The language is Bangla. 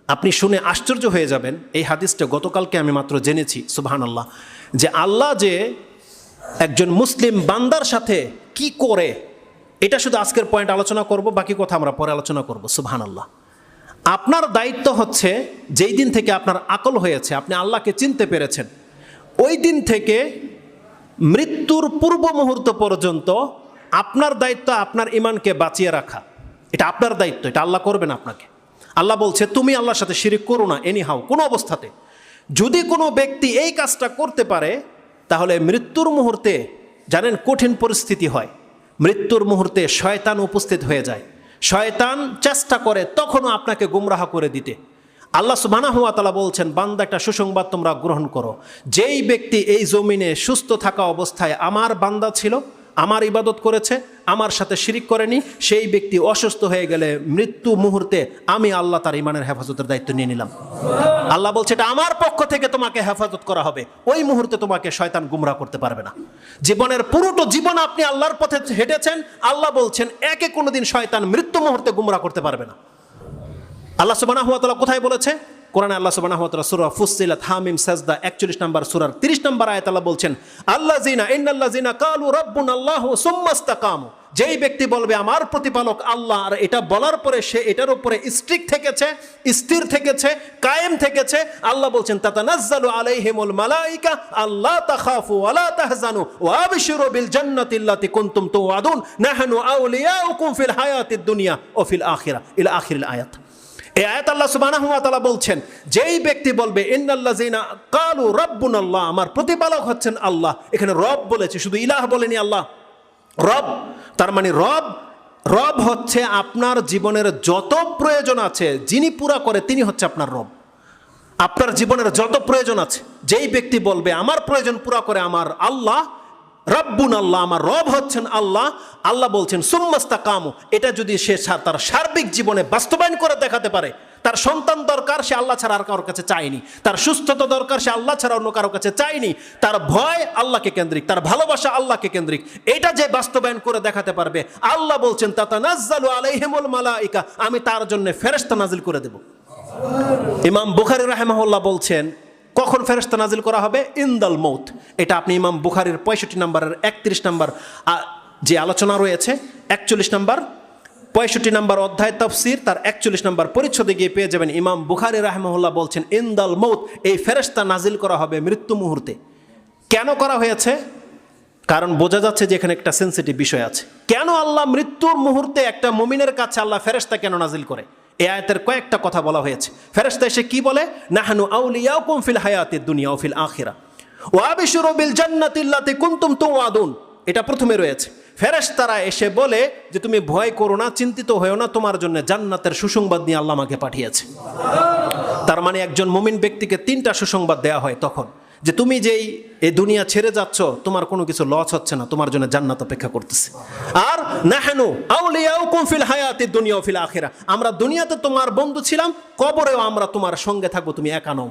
আপনি শুনে আশ্চর্য হয়ে যাবেন। এই হাদিসটা গতকালকে আমি মাত্র জেনেছি, সুবহানাল্লাহ, যে আল্লাহ যে একজন মুসলিম বান্দার সাথে কি করে, এটা শুধু আজকের পয়েন্ট আলোচনা করব, বাকি কথা আমরা পরে আলোচনা করব। সুবহানাল্লাহ। আপনার দায়িত্ব হচ্ছে যেই দিন থেকে আপনার আকল হয়েছে, আপনি আল্লাহকে চিনতে পেরেছেন, ওই দিন থেকে মৃত্যুর পূর্ব মুহূর্ত পর্যন্ত আপনার দায়িত্ব আপনার ঈমানকে বাঁচিয়ে রাখা। এটা আপনার দায়িত্ব, এটা আল্লাহ করবেন আপনাকে। আল্লাহ বলছে তুমি আল্লাহর সাথে শিরিক করো না এনিহাউ, কোনো অবস্থাতে। যদি কোনো ব্যক্তি এই কাজটা করতে পারে তাহলে মৃত্যুর মুহূর্তে জানেন কঠিন পরিস্থিতি হয়। মৃত্যুর মুহূর্তে শয়তান উপস্থিত হয়ে যায়। শয়তান চেষ্টা করে তখনও আপনাকে গুমরাহ করে দিতে। আল্লাহ সুবহানাহু ওয়া তাআলা বলছেন, বান্দা একটা সুসংবাদ তোমরা গ্রহণ করো, যেই ব্যক্তি এই জমিনে সুস্থ থাকা অবস্থায় আমার বান্দা ছিল, আমার ইবাদত করেছে, আমার সাথে শিরিক করেনি, সেই ব্যক্তি অসুস্থ হয়ে গেলে মৃত্যু মুহূর্তে আমি আল্লাহ তার ইমানের হেফাজতের দায়িত্ব নিয়ে নিলাম। আল্লাহ বলছে এটা আমার পক্ষ থেকে তোমাকে হেফাজত করা হবে, ওই মুহূর্তে তোমাকে শয়তান গুমরাহ করতে পারবে না। জীবনের পুরোটা জীবন আপনি আল্লাহর পথে হেঁটেছেন, আল্লাহ বলছেন একে কোনোদিন শয়তান মৃত্যু মুহূর্তে গুমরাহ করতে পারবে না। আল্লাহ সুবহানাহু ওয়া তাআলা কোথায় বলেছে? কোরআনে আল্লাহ সুবহানাহু ওয়া তাআলা সূরা ফুসসিলাত হামিম সাজদা 41 নম্বর সূরার 30 নম্বর আয়াতে আল্লাহ বলছেন, আল্লাযিনা ইন্নাল্লাযিনা ক্বালু রাব্বুনাল্লাহু সুম্মা ইসতাকামু, যেই ব্যক্তি বলবে আমার প্রতিপালক আল্লাহ, আর এটা বলার পরে সে এটার উপরে স্ট্রিক্ট থেকেছে, স্থির থেকেছে, কায়েম থেকেছে, আল্লাহ বলছেন তাতানাজ্জালু আলাইহিমুল মালাইকা আল্লা তাখাফু ওয়া লা তাহজানু ওয়া আবশিরু বিল জান্নাতি আল্লাতী কুনতুম তুআদুন নাহনু আউলিয়াউকুম ফিল হায়াতিদ দুনিয়া ওয়া ফিল আখিরাহ ইলা আখিরিল আয়াত। এই আয়াত আল্লাহ সুবহানাহু ওয়া তাআলা বলছেন যেই ব্যক্তি বলবে ইন্নাল্লাযিনা ক্বালু রাব্বুনাল্লাহ, আমার প্রতিপালক হচ্ছেন আল্লাহ, এখানে রব বলেছে, শুধু ইলাহ বলেনি আল্লাহ, রব। তার মানে রব হচ্ছে আপনার জীবনের যত প্রয়োজন আছে যিনি পুরা করে তিনি হচ্ছে আপনার রব। আপনার জীবনের যত প্রয়োজন আছে যেই ব্যক্তি বলবে আমার প্রয়োজন পুরা করে আমার আল্লাহ, রব্বুন আল্লাহ, আমার রব হচ্ছেন আল্লাহ, আল্লাহ বলছেন সুম্মাস্তাকামু, এটা যদি সে তার সার্বিক জীবনে বাস্তবায়ন করে দেখাতে পারে, তার সন্তান দরকার সে আল্লাহ ছাড়া আর কারোর কাছে চায়নি, তার সুস্থতা দরকার সে আল্লাহ ছাড়া অন্য কারোর কাছে চায়নি, তার ভয় আল্লাহকে কেন্দ্রিক, তার ভালোবাসা আল্লাহকে কেন্দ্রিক, এটা যে বাস্তবায়ন করে দেখাতে পারবে, আল্লাহ বলছেন তাতানাজ্জালু আলাইহিমুল মালাইকা, আমি তার জন্য ফেরেশতা নাজিল করে দেব। ইমাম বুখারী রাহিমাহুল্লাহ বলছেন কখন ফেরেশতা নাজিল করা হবে? ইনদাল মৌত। এটা আপনি ইমাম বুখারীর 65 নম্বরের 31 নম্বর যে আলোচনা রয়েছে, 41 নম্বর 65 নম্বর অধ্যায় তাফসীর তার 41 নম্বর পরিচ্ছদে গিয়ে পেয়ে যাবেন। ইমাম বুখারী রাহিমাহুল্লাহ বলছেন ইনদাল মৌত, এই ফেরেশতা নাজিল করা হবে মৃত্যু মুহূর্তে। কেন করা হয়েছে? কারণ বোঝা যাচ্ছে যে এখানে একটা সেন্সিটিভ বিষয় আছে। কেন আল্লাহ মৃত্যুর মুহূর্তে একটা মুমিনের কাছে আল্লাহ ফেরেশতা কেন নাজিল করে? এই আয়াতের কয়েকটা কথা বলা হয়েছে। ফেরেশতা এসে কি বলে? নাহনু আউলিয়াউকুম ফিল হায়াতিদ দুনিয়া ওয়া ফিল আখিরাহ ওয়া আবশিরু বিল জান্নাতি আল্লাতী কুনতুম তুআদুন, এটা প্রথমে রয়েছে। ফেরেশতারা এসে বলে যে তুমি ভয় করো না, চিন্তিত হয়েও না, তোমার জন্য জান্নাতের সুসংবাদ নিয়ে আল্লাহ আমাকে পাঠিয়েছে। তার মানে একজন মুমিন ব্যক্তিকে 3টা সুসংবাদ দেয়া হয় তখন, যে তুমি যেই এই দুনিয়া ছেড়ে যাচ্ছ তোমার কোনো কিছু লস হচ্ছে না, তোমার জন্য জান্নাত অপেক্ষা করতেছে। আর নাহনু আউলিয়াউকুম ফিল হায়াতিদ দুনিয়া ওয়া ফিল আখিরাহ, আমরা দুনিয়াতে তোমার বন্ধু ছিলাম, কবরেও আমরা তোমার সঙ্গে থাকবো, তুমি একা নও।